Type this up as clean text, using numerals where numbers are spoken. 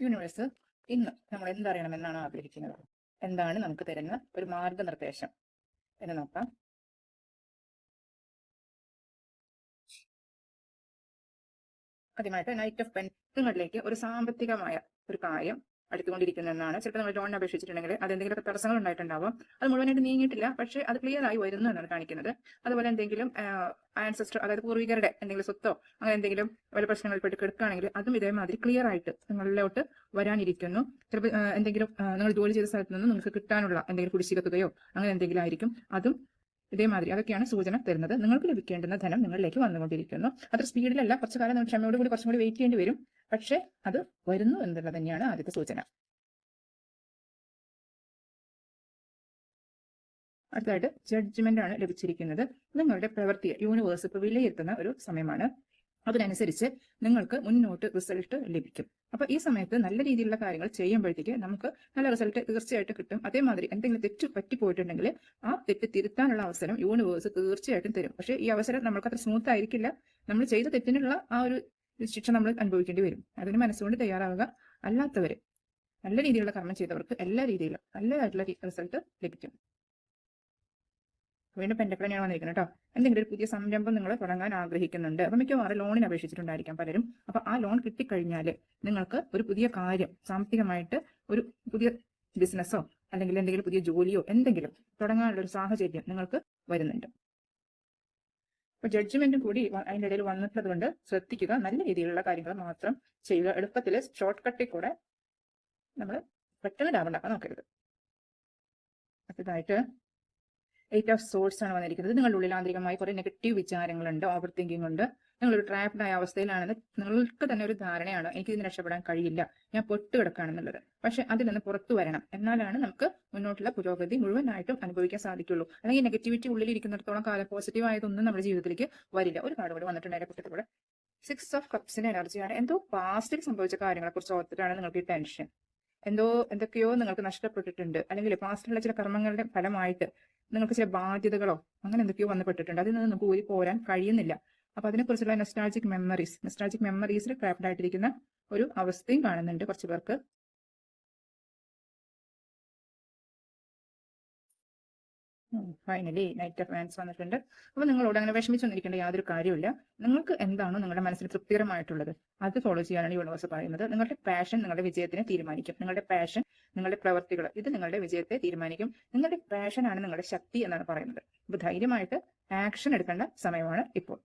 Universe ഇന്ന് നമ്മൾ എന്തറിയണമെന്നാണ് ആഗ്രഹിക്കുന്നത്? എന്താണ് നമുക്ക് തരുന്ന ഒരു മാർഗനിർദ്ദേശം എന്ന് നോക്കാം. ആദ്യമായിട്ട് നൈറ്റ് ഓഫ് പെൻസ് നിങ്ങളിലേക്ക് ഒരു സാമ്പത്തികമായ ഒരു കാര്യം അടുത്തുകൊണ്ടിരിക്കുന്നതെന്നാണ്. ചിലപ്പോൾ നിങ്ങൾ ലോണിന് അപേക്ഷിച്ചിട്ടുണ്ടെങ്കിൽ അതെന്തെങ്കിലും തടസ്സങ്ങൾ ഉണ്ടായിട്ടുണ്ടാവും. അത് മുഴുവനായിട്ട് നീങ്ങിയിട്ടില്ല, പക്ഷേ അത് ക്ലിയർ ആയി വരുന്നു എന്നാണ് കാണിക്കുന്നത്. അതുപോലെ എന്തെങ്കിലും ആൻസെസ്റ്റർ, അതായത് പൂർവികരുടെ എന്തെങ്കിലും സ്വത്തോ അങ്ങനെ എന്തെങ്കിലും വല്ല പ്രശ്നങ്ങളിൽപ്പെട്ട് കിടക്കുകയാണെങ്കിൽ അതും ഇതേമാതിരി ക്ലിയർ ആയിട്ട് നിങ്ങളിലോട്ട് വരാനിരിക്കുന്നു. ചിലപ്പോൾ എന്തെങ്കിലും നിങ്ങൾ ജോലി ചെയ്ത സ്ഥലത്ത് നിന്ന് നിങ്ങൾക്ക് കിട്ടാനുള്ള എന്തെങ്കിലും കുടിശ്ശിക തുകയോ അങ്ങനെ എന്തെങ്കിലും ആയിരിക്കും. അതും ഇതേമാതിരി അതൊക്കെയാണ് സൂചന തരുന്നത്. നിങ്ങൾക്ക് ലഭിക്കേണ്ടുന്ന ധനം നിങ്ങളിലേക്ക് വന്നുകൊണ്ടിരിക്കുന്നു. അത്ര സ്പീഡിലല്ല, കുറച്ചു കാലം നമ്മൾ ക്ഷമയോട് കൂടി കുറച്ചും കൂടി വെയിറ്റ് ചെയ്യേണ്ടി വരും. പക്ഷെ അത് വരുന്നു എന്നുള്ളത് തന്നെയാണ് ആദ്യത്തെ സൂചന. അടുത്തായിട്ട് ജഡ്ജ്മെന്റ് ആണ് ലഭിച്ചിരിക്കുന്നത്. നിങ്ങളുടെ പ്രവൃത്തിയെ യൂണിവേഴ്സ് ഇപ്പോൾ വിലയിരുത്തുന്ന ഒരു സമയമാണ്. അതിനനുസരിച്ച് നിങ്ങൾക്ക് മുന്നോട്ട് റിസൾട്ട് ലഭിക്കും. അപ്പൊ ഈ സമയത്ത് നല്ല രീതിയിലുള്ള കാര്യങ്ങൾ ചെയ്യുമ്പോഴത്തേക്ക് നമുക്ക് നല്ല റിസൾട്ട് തീർച്ചയായിട്ടും കിട്ടും. അതേമാതിരി എന്തെങ്കിലും തെറ്റ് പറ്റിപ്പോയിട്ടുണ്ടെങ്കിൽ ആ തെറ്റ് തിരുത്താനുള്ള അവസരം യൂണിവേഴ്സ് തീർച്ചയായിട്ടും തരും. പക്ഷെ ഈ അവസരം നമ്മൾക്ക് അത്ര സ്മൂത്ത് ആയിരിക്കില്ല. നമ്മൾ ചെയ്ത തെറ്റിനുള്ള ആ ഒരു ശിക്ഷ നമ്മൾ അനുഭവിക്കേണ്ടി വരും. അതിന് മനസ്സുകൊണ്ട് തയ്യാറാവുക. അല്ലാത്തവര്, നല്ല രീതിയിലുള്ള കർമ്മം ചെയ്തവർക്ക് എല്ലാ രീതിയിലും നല്ലതായിട്ടുള്ള റിസൾട്ട് ലഭിക്കും. വീണ്ടും പെൻഡക്കൾ തന്നെയാണ് വന്നിരിക്കുന്നത് കേട്ടോ. എന്തെങ്കിലും ഒരു പുതിയ സംരംഭം നിങ്ങൾ തുടങ്ങാൻ ആഗ്രഹിക്കുന്നുണ്ട്. അപ്പൊ മിക്കവാറും ലോണിന് അപേക്ഷിച്ചിട്ടുണ്ടായിരിക്കാം പലരും. അപ്പൊ ആ ലോൺ കിട്ടിക്കഴിഞ്ഞാൽ നിങ്ങൾക്ക് ഒരു പുതിയ കാര്യം, സാമ്പത്തികമായിട്ട് ഒരു പുതിയ ബിസിനസ്സോ അല്ലെങ്കിൽ എന്തെങ്കിലും പുതിയ ജോലിയോ എന്തെങ്കിലും തുടങ്ങാനുള്ള ഒരു സാഹചര്യം നിങ്ങൾക്ക് വരുന്നുണ്ട്. അപ്പൊ ജഡ്ജ്മെന്റും കൂടി അതിൻ്റെ ഇടയിൽ വന്നിട്ടുള്ളത് കൊണ്ട് ശ്രദ്ധിക്കുക. നല്ല രീതിയിലുള്ള കാര്യങ്ങൾ മാത്രം ചെയ്യുക. എളുപ്പത്തിൽ ഷോർട്ട് കട്ടിൽ കൂടെ നമ്മൾ പെട്ടെന്ന് ലാഭം ഉണ്ടാക്കാൻ നോക്കരുത്. അടുത്തതായിട്ട് 8 ഓഫ് സോഴ്സ് ആണ് വന്നിരിക്കുന്നത്. നിങ്ങളുടെ ഉള്ളിൽ ആന്തരികമായി കുറെ നെഗറ്റീവ് വിചാരങ്ങളുണ്ട്, ഓവർ തിങ്കിങ് ഉണ്ട്. നിങ്ങളൊരു ട്രാപ്ഡ് ആയ അവസ്ഥയിലാണെന്ന് നിങ്ങൾക്ക് തന്നെ ഒരു ധാരണയാണ്. എനിക്ക് ഇതിന് രക്ഷപ്പെടാൻ കഴിയില്ല, ഞാൻ പൊട്ടുകിടക്കുകയാണെന്നുള്ളത്. പക്ഷെ അതിൽ നിന്ന് പുറത്തു വരണം. എന്നാലാണ് നമുക്ക് മുന്നോട്ടുള്ള പുരോഗതി മുഴുവനായിട്ടും അനുഭവിക്കാൻ സാധിക്കുള്ളൂ. അല്ലെങ്കിൽ നെഗറ്റിവിറ്റി ഉള്ളിൽ ഇരിക്കുന്നിടത്തോളം കാലം പോസിറ്റീവ് ആയതൊന്നും നമ്മുടെ ജീവിതത്തിലേക്ക് വരില്ല. ഒരു കാർഡ് കൂടെ വന്നിട്ടുണ്ട് അതിന്റെ കൂട്ടത്തിലൂടെ. 6 ഓഫ് കപ്സിന്റെ എനർജിയാണ്. എന്തോ പാസ്റ്റിൽ സംഭവിച്ച കാര്യങ്ങളെ കുറിച്ച് ഓർത്തിട്ടാണ് നിങ്ങൾക്ക് ഈ ടെൻഷൻ. എന്തൊക്കെയോ നിങ്ങൾക്ക് നഷ്ടപ്പെട്ടിട്ടുണ്ട്, അല്ലെങ്കിൽ പാസ്റ്റിലുള്ള ചില കർമ്മങ്ങളുടെ ഫലമായിട്ട് നിങ്ങൾക്ക് ചില ബാധ്യതകളോ അങ്ങനെ എന്തൊക്കെയോ വന്നപ്പെട്ടിട്ടുണ്ട്. അതിൽ നിന്ന് നമുക്ക് ഊരി പോരാൻ കഴിയുന്നില്ല. അപ്പൊ അതിനെക്കുറിച്ചുള്ള നെസ്റ്റാൾജിക് മെമ്മറീസിൽ ട്രാപ്ഡ് ആയിട്ടിരിക്കുന്ന ഒരു അവസ്ഥയും കാണുന്നുണ്ട് കുറച്ചു പേർക്ക്. ഫൈനലി നൈറ്റ് ഓഫ് വാൻസ് വന്നിട്ടുണ്ട്. അപ്പൊ നിങ്ങളോട് അങ്ങനെ വിഷമിച്ചൊന്നിരിക്കേണ്ട യാതൊരു കാര്യമില്ല. നിങ്ങൾക്ക് എന്താണോ നിങ്ങളുടെ മനസ്സിൽ തൃപ്തികരമായിട്ടുള്ളത് അത് ഫോളോ ചെയ്യാനാണ് യൂണിവേഴ്സ് പറയുന്നത്. നിങ്ങളുടെ പാഷൻ നിങ്ങളുടെ വിജയത്തിനെ തീരുമാനിക്കും. നിങ്ങളുടെ പാഷൻ, നിങ്ങളുടെ പ്രവർത്തികൾ, ഇത് നിങ്ങളുടെ വിജയത്തെ തീരുമാനിക്കും. നിങ്ങളുടെ പാഷനാണ് നിങ്ങളുടെ ശക്തി എന്നാണ് പറയുന്നത്. അപ്പൊ ധൈര്യമായിട്ട് ആക്ഷൻ എടുക്കേണ്ട സമയമാണ് ഇപ്പോൾ.